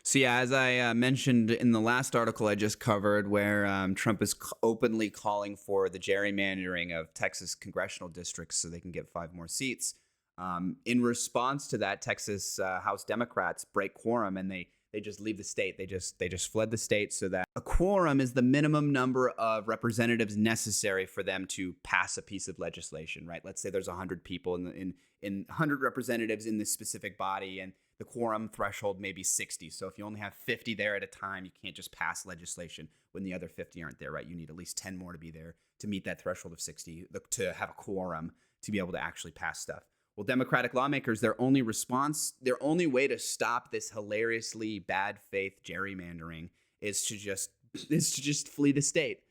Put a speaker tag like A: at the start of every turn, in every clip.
A: So yeah, as I mentioned in the last article I just covered, where Trump is openly calling for the gerrymandering of Texas congressional districts so they can get 5 more seats. In response to that, Texas House Democrats break quorum and they just leave the state. They just fled the state so that a quorum is the minimum number of representatives necessary for them to pass a piece of legislation. Right? Let's say there's 100 people in 100 representatives in this specific body, and the quorum threshold may be 60. So if you only have 50 there at a time, you can't just pass legislation when the other 50 aren't there, right? You need at least 10 more to be there to meet that threshold of 60, to have a quorum to be able to actually pass stuff. Well, Democratic lawmakers, their only way to stop this hilariously bad faith gerrymandering is to just flee the state.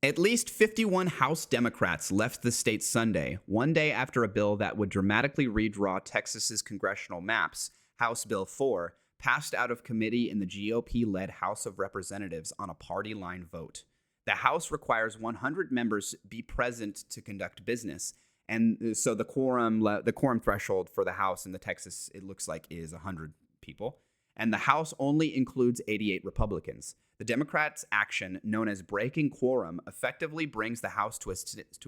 A: At least 51 House Democrats left the state Sunday, one day after a bill that would dramatically redraw Texas's congressional maps, House Bill 4, passed out of committee in the GOP-led House of Representatives on a party line vote. The House requires 100 members be present to conduct business, and so the quorum threshold for the House in the Texas, it looks like, is 100 people. And the House only includes 88 Republicans. The Democrats' action, known as breaking quorum, effectively brings the House to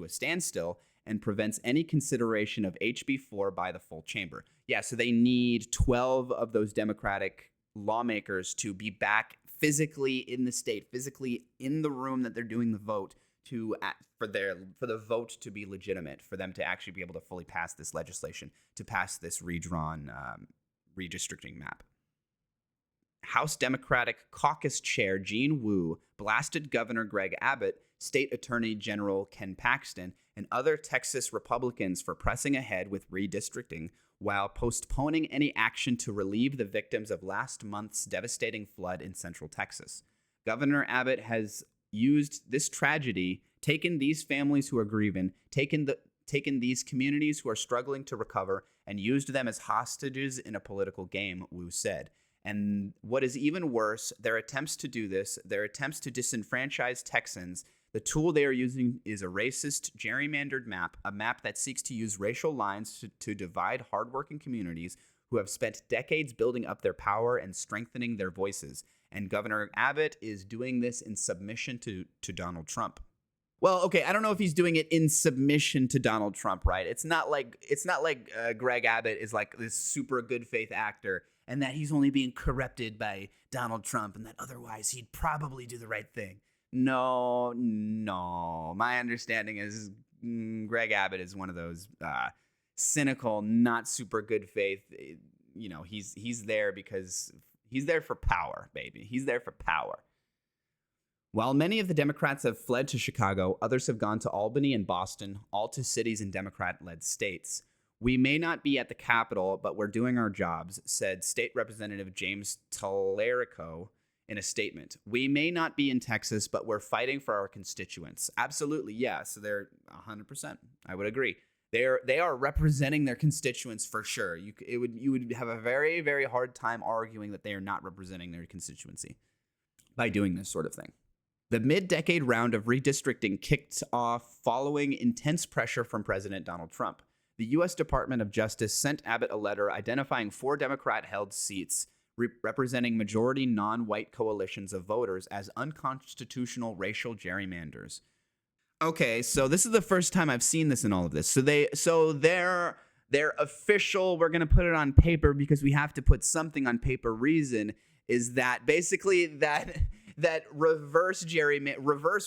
A: a standstill and prevents any consideration of HB 4 by the full chamber. Yeah, so they need 12 of those Democratic lawmakers to be back physically in the state, physically in the room that they're doing the vote, for the vote to be legitimate, for them to actually be able to fully pass this legislation, to pass this redrawn redistricting map. House Democratic Caucus Chair Gene Wu blasted Governor Greg Abbott, State Attorney General Ken Paxton, and other Texas Republicans for pressing ahead with redistricting while postponing any action to relieve the victims of last month's devastating flood in central Texas. Governor Abbott has used this tragedy, taken these families who are grieving, taken these communities who are struggling to recover, and used them as hostages in a political game, Wu said. And what is even worse, their attempts to do this, their attempts to disenfranchise Texans, the tool they are using is a racist, gerrymandered map, a map that seeks to use racial lines to divide hardworking communities who have spent decades building up their power and strengthening their voices. And Governor Abbott is doing this in submission to Donald Trump. Well, okay, I don't know if he's doing it in submission to Donald Trump, right? It's not like Greg Abbott is like this super good faith actor and that he's only being corrupted by Donald Trump and that otherwise he'd probably do the right thing. No. My understanding is Greg Abbott is one of those cynical, not super good faith. You know, he's there because he's there for power, baby. He's there for power. While many of the Democrats have fled to Chicago, others have gone to Albany and Boston, all to cities in Democrat-led states. We may not be at the Capitol, but we're doing our jobs, said State Representative James Tallarico in a statement. We may not be in Texas, but we're fighting for our constituents. Absolutely, yeah. So they're 100%. I would agree. They are representing their constituents for sure. You would have a very, very hard time arguing that they are not representing their constituency by doing this sort of thing. The mid-decade round of redistricting kicked off following intense pressure from President Donald Trump. The U.S. Department of Justice sent Abbott a letter identifying 4 Democrat-held seats representing majority non-white coalitions of voters as unconstitutional racial gerrymanders. Okay, so this is the first time I've seen this in all of this. So their official, we're going to put it on paper because we have to put something on paper reason is that basically that reverse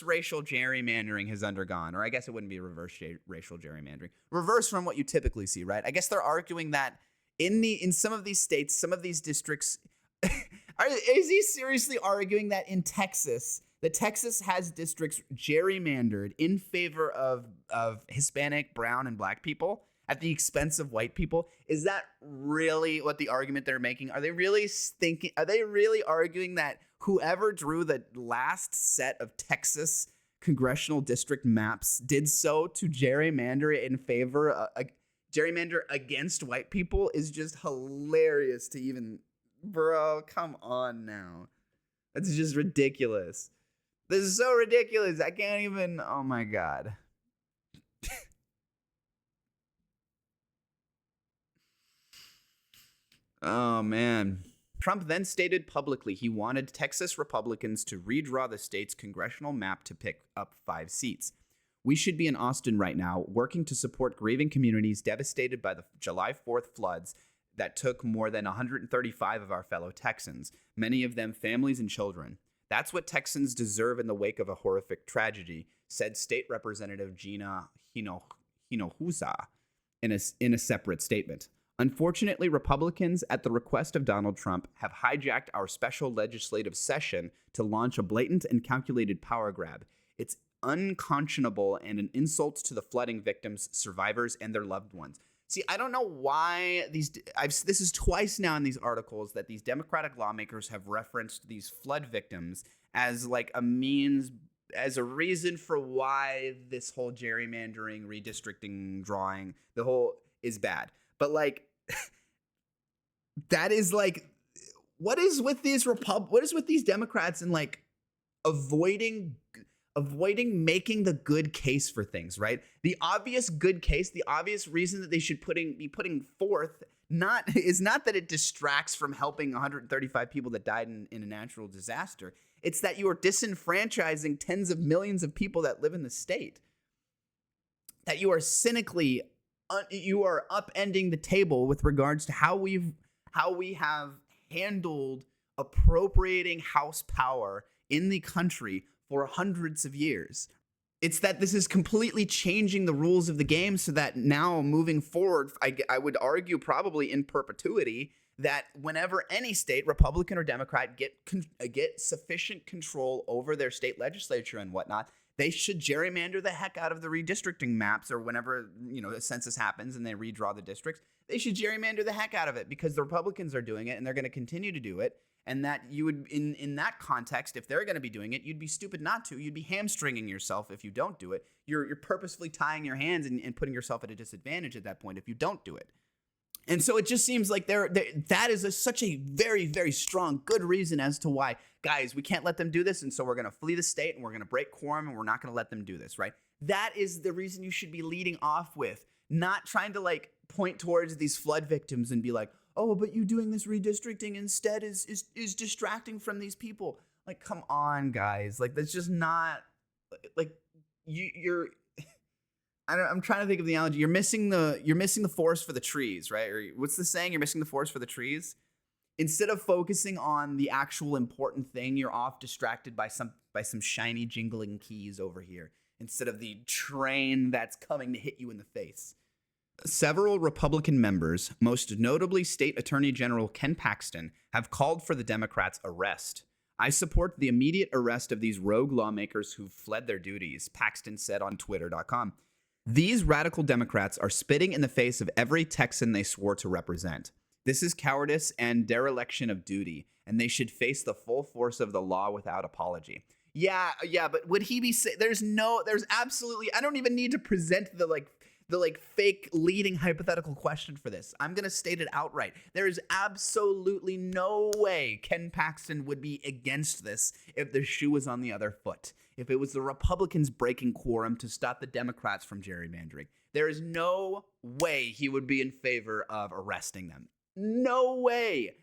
A: racial gerrymandering has undergone, or I guess it wouldn't be reverse racial gerrymandering. Reverse from what you typically see, right? I guess they're arguing that in some of these states, some of these districts, is he seriously arguing that in Texas, that Texas has districts gerrymandered in favor of Hispanic, brown, and black people at the expense of white people? Is that really what the argument they're making? Are they really arguing that whoever drew the last set of Texas congressional district maps did so to gerrymander in favor gerrymander against white people is just hilarious to even, bro, come on now. That's just ridiculous. This is so ridiculous. I can't even, oh my God. Oh man. Trump then stated publicly he wanted Texas Republicans to redraw the state's congressional map to pick up 5 seats. We should be in Austin right now, working to support grieving communities devastated by the July 4th floods that took more than 135 of our fellow Texans, many of them families and children. That's what Texans deserve in the wake of a horrific tragedy, said State Representative Gina Hinojosa in a separate statement. Unfortunately, Republicans, at the request of Donald Trump, have hijacked our special legislative session to launch a blatant and calculated power grab. It's unconscionable and an insult to the flooding victims, survivors, and their loved ones. See, I don't know why this is twice now in these articles that these Democratic lawmakers have referenced these flood victims as like a means, as a reason for why this whole gerrymandering, redistricting, drawing, the whole is bad. But like, that is like, what is with these Democrats and like avoiding making the good case for things, right? The obvious good case, the obvious reason that they should be putting forth is not that it distracts from helping 135 people that died in a natural disaster. It's that you are disenfranchising tens of millions of people that live in the state. That you are cynically, you are upending the table with regards to how we have handled appropriating House power in the country for hundreds of years. It's that this is completely changing the rules of the game so that now moving forward, I would argue probably in perpetuity, that whenever any state, Republican or Democrat, get sufficient control over their state legislature and whatnot, they should gerrymander the heck out of the redistricting maps, or whenever, a census happens and they redraw the districts, they should gerrymander the heck out of it because the Republicans are doing it and they're going to continue to do it. And that you would, in that context, if they're going to be doing it, you'd be stupid not to. You'd be hamstringing yourself if you don't do it. You're purposefully tying your hands and putting yourself at a disadvantage at that point if you don't do it. And so it just seems like that is such a very, very strong, good reason as to why, guys, we can't let them do this. And so we're going to flee the state and we're going to break quorum and we're not going to let them do this, right? That is the reason you should be leading off with, not trying to like point towards these flood victims and be like, oh, but you doing this redistricting instead is distracting from these people. Like, come on, guys. Like, that's just not like you're. I'm trying to think of the analogy. You're missing the forest for the trees, right? Or what's the saying? You're missing the forest for the trees. Instead of focusing on the actual important thing, you're off distracted by some shiny jingling keys over here instead of the train that's coming to hit you in the face. Several Republican members, most notably State Attorney General Ken Paxton, have called for the Democrats' arrest. I support the immediate arrest of these rogue lawmakers who've fled their duties, Paxton said on Twitter.com. These radical Democrats are spitting in the face of every Texan they swore to represent. This is cowardice and dereliction of duty, and they should face the full force of the law without apology. Yeah, but would he be there's absolutely, I don't even need to present the fake leading hypothetical question for this. I'm going to state it outright. There is absolutely no way Ken Paxton would be against this if the shoe was on the other foot. If it was the Republicans breaking quorum to stop the Democrats from gerrymandering. There is no way he would be in favor of arresting them. No way.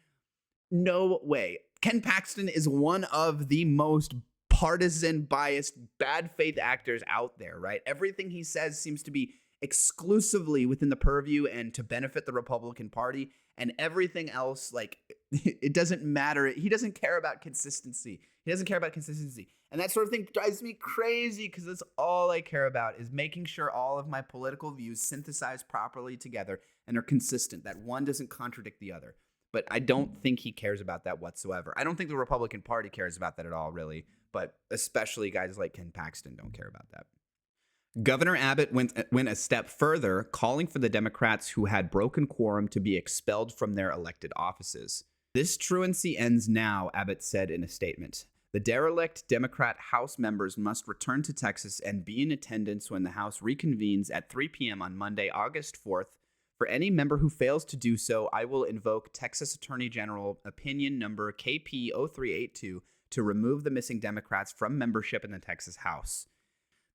A: No way. Ken Paxton is one of the most partisan, biased, bad faith actors out there, right? Everything he says seems to be exclusively within the purview and to benefit the Republican Party, and everything else, like, it doesn't matter. He doesn't care about consistency. And that sort of thing drives me crazy because that's all I care about, is making sure all of my political views synthesize properly together and are consistent, that one doesn't contradict the other. But I don't think he cares about that whatsoever. I don't think the Republican Party cares about that at all, really. But especially guys like Ken Paxton don't care about that. Governor Abbott went a step further, calling for the Democrats who had broken quorum to be expelled from their elected offices. This truancy ends now, Abbott said in a statement. The derelict Democrat House members must return to Texas and be in attendance when the House reconvenes at 3 p.m. on Monday, August 4th. For any member who fails to do so, I will invoke Texas Attorney General Opinion Number KP0382 to remove the missing Democrats from membership in the Texas House.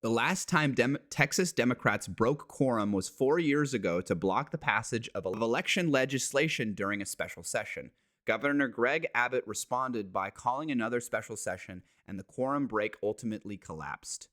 A: The last time Texas Democrats broke quorum was 4 years ago to block the passage of election legislation during a special session. Governor Greg Abbott responded by calling another special session, and the quorum break ultimately collapsed.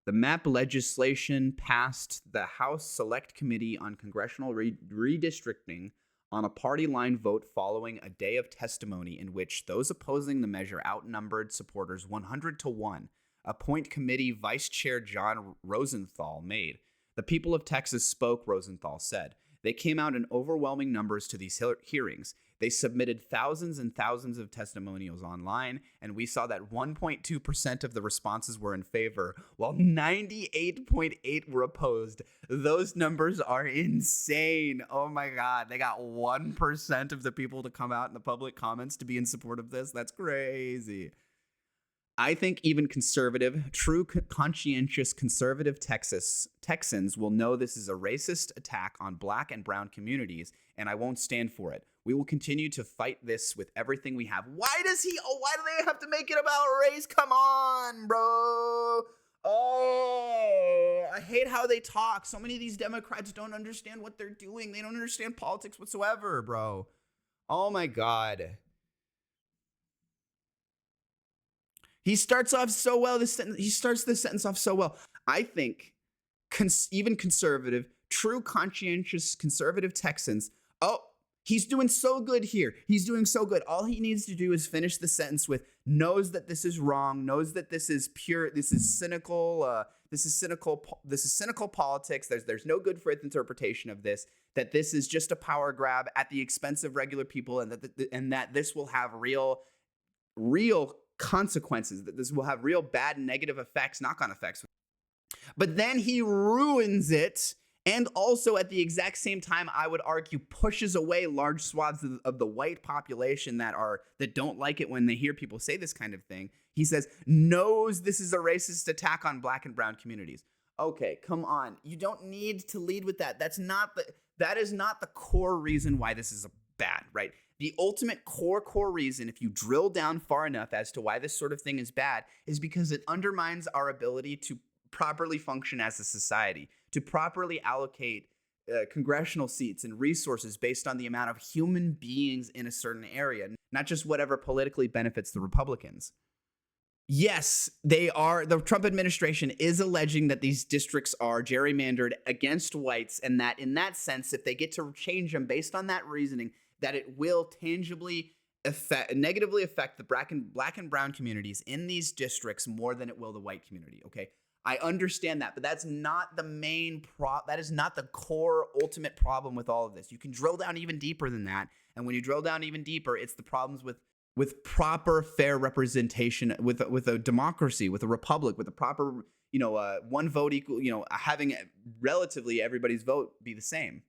A: The map legislation passed the House Select Committee on Congressional Redistricting on a party line vote following a day of testimony in which those opposing the measure outnumbered supporters 100 to 1, a point committee Vice Chair John Rosenthal made. The people of Texas spoke, Rosenthal said. They came out in overwhelming numbers to these hearings. They submitted thousands and thousands of testimonials online, and we saw that 1.2% of the responses were in favor, while 98.8% were opposed. Those numbers are insane. Oh my God. They got 1% of the people to come out in the public comments to be in support of this. That's crazy. I think even conservative, true conscientious conservative Texans will know this is a racist attack on Black and brown communities, and I won't stand for it. We will continue to fight this with everything we have. Why do they have to make it about race? Come on, bro. Oh, I hate how they talk. So many of these Democrats don't understand what they're doing. They don't understand politics whatsoever, bro. Oh my God. He starts off so well. He starts this sentence off so well. I think even conservative, true conscientious conservative Texans, he's doing so good here. He's doing so good. All he needs to do is finish the sentence with knows that this is wrong, knows that this is pure, this is cynical, this is cynical politics. There's no good faith interpretation of this, that this is just a power grab at the expense of regular people, and that this will have real consequences, that this will have real bad negative effects, knock-on effects. But then he ruins it, and also at the exact same time, I would argue, pushes away large swaths of the white population that don't like it when they hear people say this kind of thing. He says, knows this is a racist attack on Black and brown communities. Okay, come on. You don't need to lead with that. That is not the core reason why this is bad, right? The ultimate core reason, if you drill down far enough as to why this sort of thing is bad, is because it undermines our ability to properly function as a society, to properly allocate congressional seats and resources based on the amount of human beings in a certain area, not just whatever politically benefits the Republicans. Yes, the Trump administration is alleging that these districts are gerrymandered against whites, and that in that sense, if they get to change them based on that reasoning, that it will tangibly negatively affect the Black and brown communities in these districts more than it will the white community. Okay, I understand that, but that's not the main that is not the core ultimate problem with all of this. You can drill down even deeper than that, and when you drill down even deeper, it's the problems with proper fair representation, with a democracy, with a republic, with a proper one vote equal, having relatively everybody's vote be the same.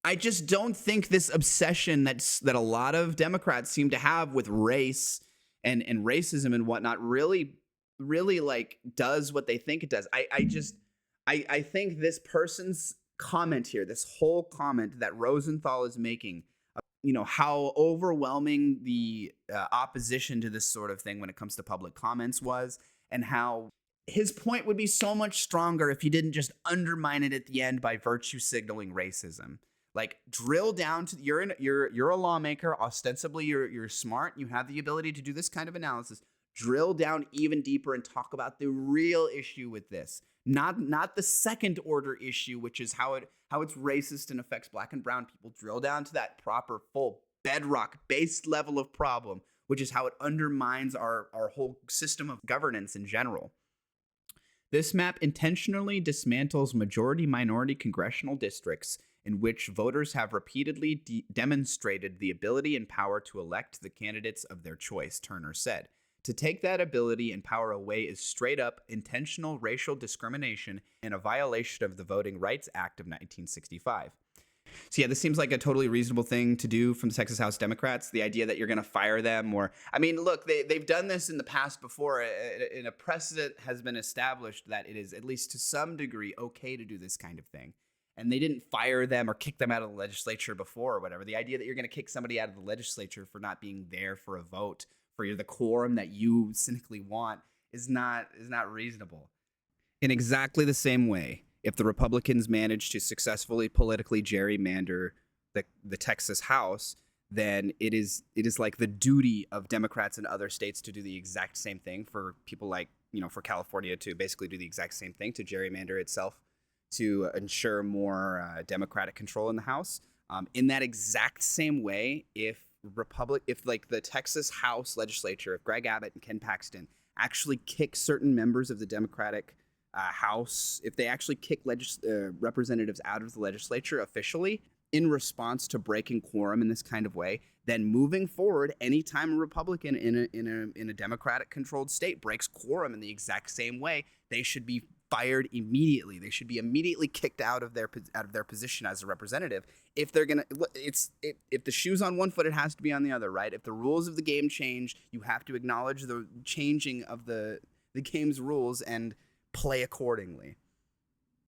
A: I just don't think this obsession that a lot of Democrats seem to have with race and racism and whatnot really like does what they think it does. I think this person's comment here, this whole comment that Rosenthal is making, how overwhelming the opposition to this sort of thing when it comes to public comments was, and how his point would be so much stronger if he didn't just undermine it at the end by virtue signaling racism. Like, drill down to you're a lawmaker. Ostensibly, you're smart. You have the ability to do this kind of analysis. Drill down even deeper and talk about the real issue with this, not the second order issue, which is how it's racist and affects Black and brown people. Drill down to that proper, full bedrock based level of problem, which is how it undermines our whole system of governance in general. This map intentionally dismantles majority-minority congressional districts in which voters have repeatedly demonstrated the ability and power to elect the candidates of their choice, Turner said. To take that ability and power away is straight-up intentional racial discrimination and a violation of the Voting Rights Act of 1965. So yeah, this seems like a totally reasonable thing to do from the Texas House Democrats, the idea that you're going to fire them look, they've done this in the past before, and a precedent has been established that it is, at least to some degree, okay to do this kind of thing. And they didn't fire them or kick them out of the legislature before or whatever. The idea that you're going to kick somebody out of the legislature for not being there for a vote, for the quorum that you cynically want, is not reasonable. In exactly the same way, if the Republicans manage to successfully politically gerrymander the Texas House, then it is like the duty of Democrats in other states to do the exact same thing, for people like, for California to basically do the exact same thing, to gerrymander itself to ensure more Democratic control in the House. In that exact same way, if like the Texas House legislature, if Greg Abbott and Ken Paxton actually kick certain members of the Democratic House, if they actually kick representatives out of the legislature officially in response to breaking quorum in this kind of way, then moving forward, anytime a Republican in a Democratic-controlled state breaks quorum in the exact same way, they should be fired immediately. They should be immediately kicked out of their position as a representative. If they're gonna, if the shoe's on one foot, it has to be on the other, right? If the rules of the game change, you have to acknowledge the changing of the game's rules and play accordingly.